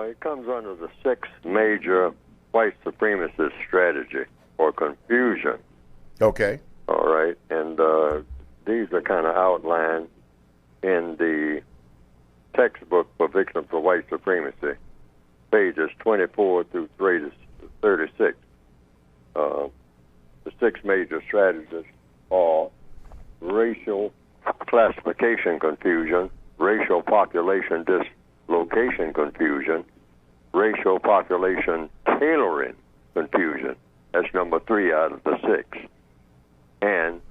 It comes under the 6 major white supremacist strategy or confusion. Okay. All right, and these are kind of outlined in the textbook for Victims of White Supremacy, pages 24 through 36. The 6 major strategies are racial classification confusion, racial population dislocation confusion, racial population tailoring confusion. That's number 3 out of the 6. And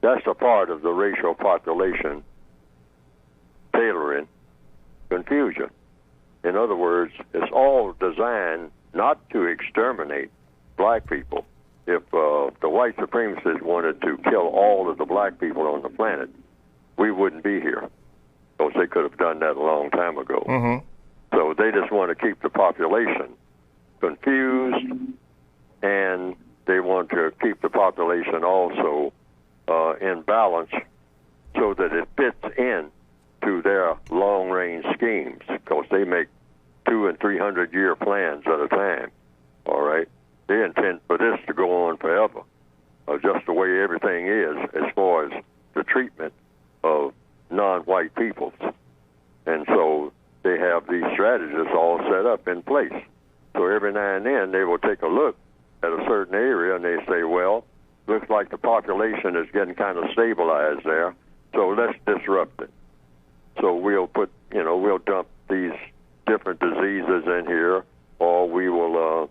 that's a part of the racial population tailoring confusion. In other words, it's all designed not to exterminate black people. If the white supremacists wanted to kill all of the black people on the planet, we wouldn't be here. Because they could have done that a long time ago. Mm-hmm. So they just want to keep the population confused, and they want to keep the population also in balance so that it fits in to their long-range schemes, because they make 200- and 300-year plans at a time, all right? They intend for this to go on forever, just the way everything is as far as the treatment of non-white peoples. And so they have these strategies all set up in place. So every now and then they will take a look at a certain area and they say, well, looks like the population is getting kind of stabilized there, so let's disrupt it. So we'll we'll dump these different diseases in here, or we will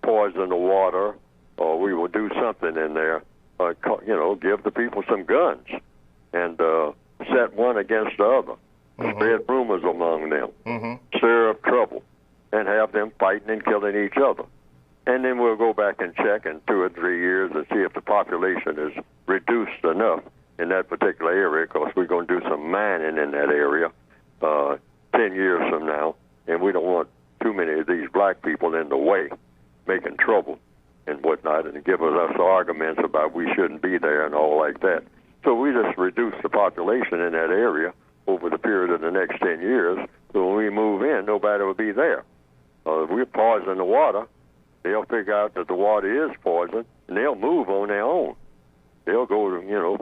poison the water, or we will do something in there, give the people some guns and set one against the other, spread rumors among them, stir up trouble, and have them fighting and killing each other. And then we'll go back and check in 2 or 3 years and see if the population is reduced enough in that particular area, because we're going to do some mining in that area 10 years from now, and we don't want too many of these black people in the way, making trouble and whatnot, and giving us arguments about we shouldn't be there and all like that. So we just reduce the population in that area over the period of the next 10 years, so when we move in, nobody will be there. If we poison the water, they'll figure out that the water is poison, and they'll move on their own. They'll go,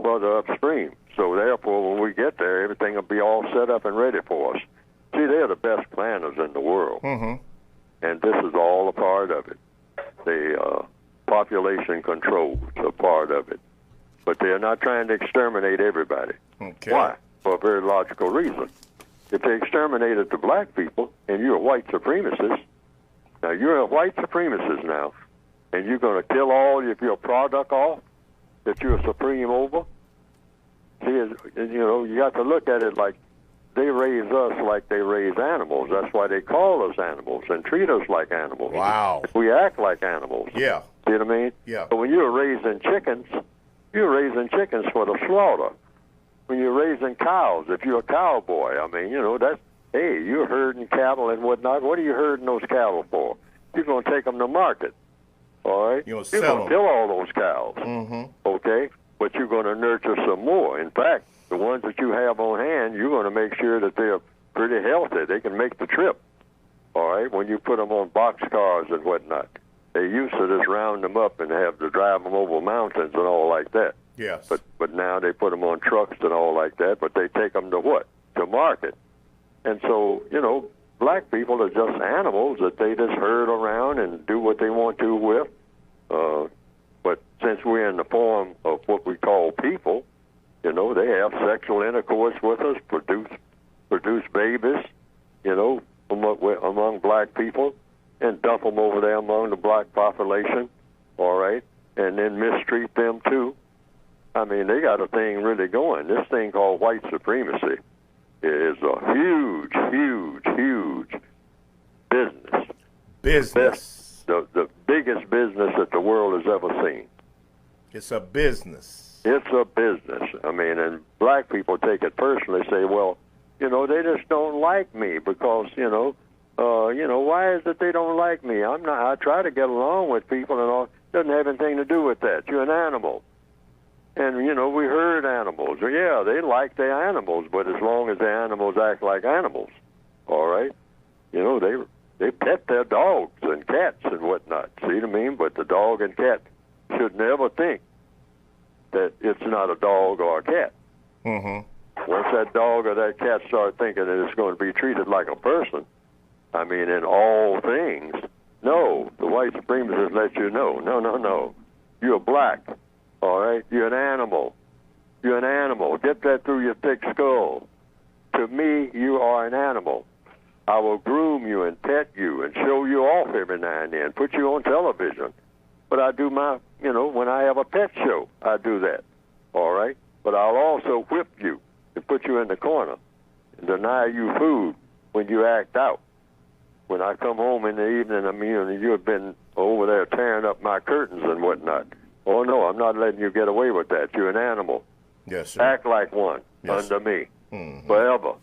further upstream. So therefore, when we get there, everything will be all set up and ready for us. See, they're the best planners in the world, and this is all a part of it. The population control is a part of it, but they're not trying to exterminate everybody. Okay. Why? For a very logical reason. If they exterminated the black people, and you're a white supremacist, now you're a white supremacist now, and you're going to kill all of your product off that you're supreme over. See, you got to look at it like they raise us like they raise animals. That's why they call us animals and treat us like animals. Wow. We act like animals. Yeah. See what I mean? Yeah. But when you're raising chickens for the slaughter. When you're raising cows, if you're a cowboy, that's, hey, you're herding cattle and whatnot. What are you herding those cattle for? You're going to take them to market, all right? You're going to kill all those cows, okay? But you're going to nurture some more. In fact, the ones that you have on hand, you're going to make sure that they're pretty healthy. They can make the trip, all right, when you put them on boxcars and whatnot. They used to just round them up and have to drive them over mountains and all like that. Yes. But now they put them on trucks and all like that, but they take them to what? To market. And so, black people are just animals that they just herd around and do what they want to with. But since we're in the form of what we call people, they have sexual intercourse with us, produce babies, among black people, and dump them over there among the black population, all right, and then mistreat them too. They got a thing really going. This thing called white supremacy is a huge, huge, huge business. Business. The biggest business that the world has ever seen. It's a business. It's a business. And black people take it personally, say, well, they just don't like me because, why is it they don't like me? I try to get along with people and all. It doesn't have anything to do with that. You're an animal. And, we herd animals. Yeah, they like their animals, but as long as the animals act like animals, all right? they pet their dogs and cats and whatnot. See what I mean? But the dog and cat should never think that it's not a dog or a cat. Mm-hmm. Once that dog or that cat start thinking that it's going to be treated like a person, I mean, in all things, no, the white supremacists let you know. No, no, no. You're black, all right? You're an animal. You're an animal. Get that through your thick skull. To me, you are an animal. I will groom you and pet you and show you off every now and then, put you on television. But I do my, when I have a pet show, I do that, all right? But I'll also whip you and put you in the corner and deny you food when you act out. When I come home in the evening, you've been over there tearing up my curtains and whatnot. Oh, no, I'm not letting you get away with that. You're an animal. Yes, sir. Act like one yes. under me Mm-hmm. forever.